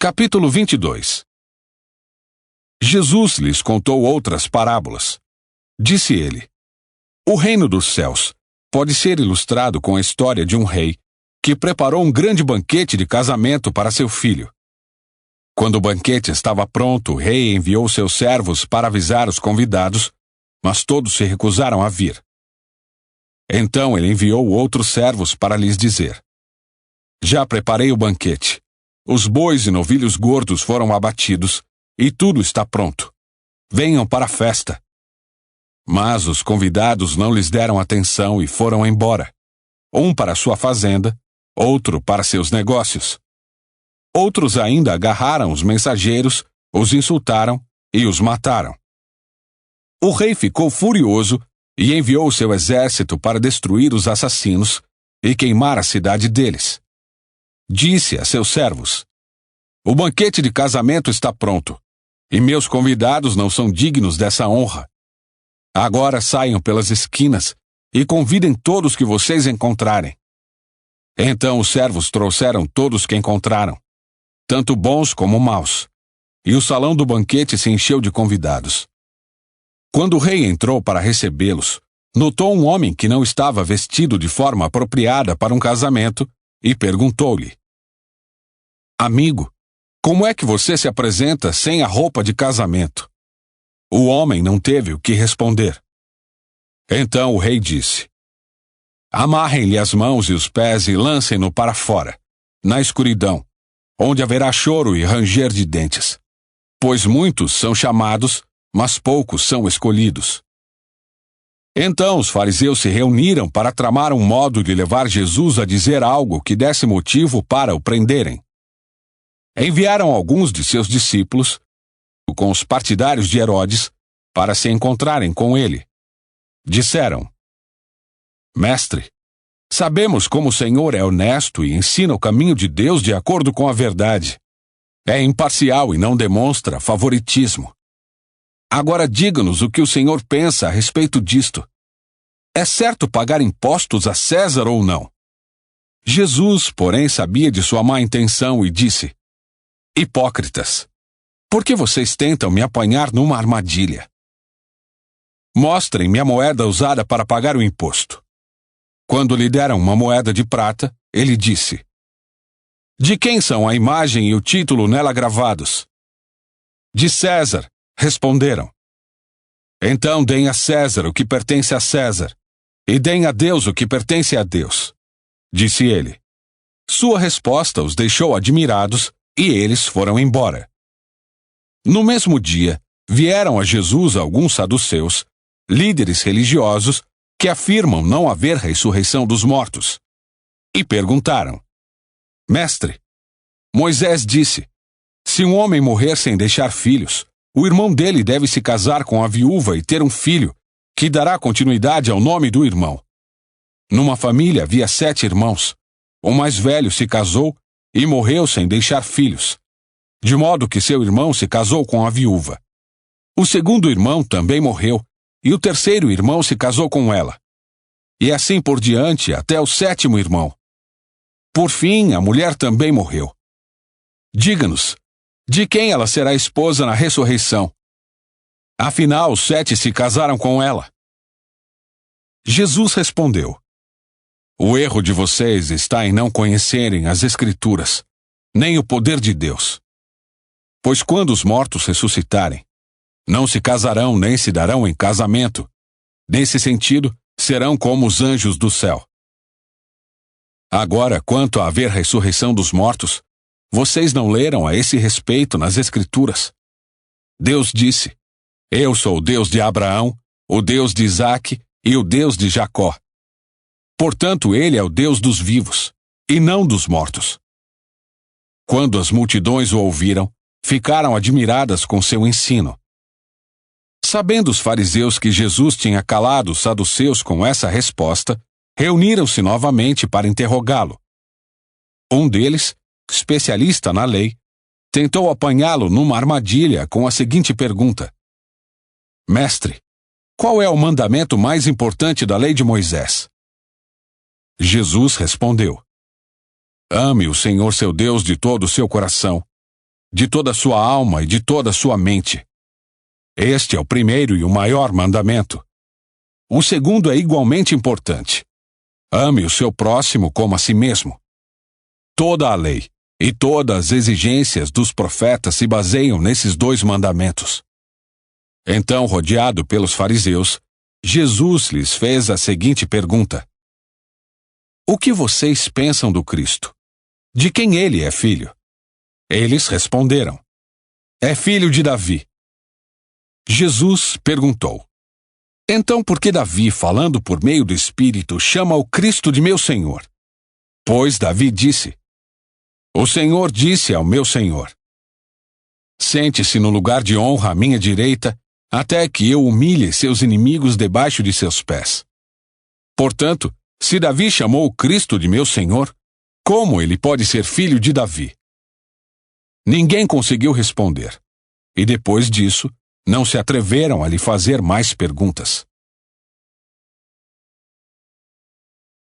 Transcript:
Capítulo 22. Jesus lhes contou outras parábolas. Disse ele: O reino dos céus pode ser ilustrado com a história de um rei que preparou um grande banquete de casamento para seu filho. Quando o banquete estava pronto, o rei enviou seus servos para avisar os convidados, mas todos se recusaram a vir. Então ele enviou outros servos para lhes dizer: Já preparei o banquete. Os bois e novilhos gordos foram abatidos, e tudo está pronto. Venham para a festa. Mas os convidados não lhes deram atenção e foram embora. Um para sua fazenda, outro para seus negócios. Outros ainda agarraram os mensageiros, os insultaram e os mataram. O rei ficou furioso e enviou seu exército para destruir os assassinos e queimar a cidade deles. Disse a seus servos: O banquete de casamento está pronto, e meus convidados não são dignos dessa honra. Agora saiam pelas esquinas e convidem todos que vocês encontrarem. Então os servos trouxeram todos que encontraram, tanto bons como maus, e o salão do banquete se encheu de convidados. Quando o rei entrou para recebê-los, notou um homem que não estava vestido de forma apropriada para um casamento e perguntou-lhe: Amigo, como é que você se apresenta sem a roupa de casamento? O homem não teve o que responder. Então o rei disse: Amarrem-lhe as mãos e os pés e lancem-no para fora, na escuridão, onde haverá choro e ranger de dentes. Pois muitos são chamados, mas poucos são escolhidos. Então os fariseus se reuniram para tramar um modo de levar Jesus a dizer algo que desse motivo para o prenderem. Enviaram alguns de seus discípulos, com os partidários de Herodes, para se encontrarem com ele. Disseram: Mestre, sabemos como o Senhor é honesto e ensina o caminho de Deus de acordo com a verdade. É imparcial e não demonstra favoritismo. Agora diga-nos o que o Senhor pensa a respeito disto. É certo pagar impostos a César ou não? Jesus, porém, sabia de sua má intenção e disse: Hipócritas, por que vocês tentam me apanhar numa armadilha? Mostrem-me a moeda usada para pagar o imposto. Quando lhe deram uma moeda de prata, ele disse: De quem são a imagem e o título nela gravados? De César, responderam. Então deem a César o que pertence a César, e deem a Deus o que pertence a Deus, disse ele. Sua resposta os deixou admirados, e eles foram embora. No mesmo dia, vieram a Jesus alguns saduceus, líderes religiosos, que afirmam não haver ressurreição dos mortos, e perguntaram: Mestre, Moisés disse: Se um homem morrer sem deixar filhos, o irmão dele deve se casar com a viúva e ter um filho, que dará continuidade ao nome do irmão. Numa família havia 7 irmãos. O mais velho se casou e morreu sem deixar filhos, de modo que seu irmão se casou com a viúva. O segundo irmão também morreu, e o terceiro irmão se casou com ela. E assim por diante até o 7º irmão. Por fim, a mulher também morreu. Diga-nos, de quem ela será esposa na ressurreição? Afinal, os 7 se casaram com ela. Jesus respondeu: O erro de vocês está em não conhecerem as Escrituras, nem o poder de Deus. Pois quando os mortos ressuscitarem, não se casarão nem se darão em casamento. Nesse sentido, serão como os anjos do céu. Agora, quanto a haver ressurreição dos mortos, vocês não leram a esse respeito nas Escrituras? Deus disse: Eu sou o Deus de Abraão, o Deus de Isaque e o Deus de Jacó. Portanto, ele é o Deus dos vivos, e não dos mortos. Quando as multidões o ouviram, ficaram admiradas com seu ensino. Sabendo os fariseus que Jesus tinha calado os saduceus com essa resposta, reuniram-se novamente para interrogá-lo. Um deles, especialista na lei, tentou apanhá-lo numa armadilha com a seguinte pergunta: Mestre, qual é o mandamento mais importante da lei de Moisés? Jesus respondeu: Ame o Senhor seu Deus de todo o seu coração, de toda a sua alma e de toda a sua mente. Este é o primeiro e o maior mandamento. O segundo é igualmente importante. Ame o seu próximo como a si mesmo. Toda a lei e todas as exigências dos profetas se baseiam nesses dois mandamentos. Então, rodeado pelos fariseus, Jesus lhes fez a seguinte pergunta: O que vocês pensam do Cristo? De quem ele é filho? Eles responderam: É filho de Davi. Jesus perguntou: Então por que Davi, falando por meio do Espírito, chama o Cristo de meu Senhor? Pois Davi disse: O Senhor disse ao meu Senhor: Sente-se no lugar de honra à minha direita, até que eu humilhe seus inimigos debaixo de seus pés. Portanto, se Davi chamou o Cristo de meu Senhor, como ele pode ser filho de Davi? Ninguém conseguiu responder, e depois disso, não se atreveram a lhe fazer mais perguntas.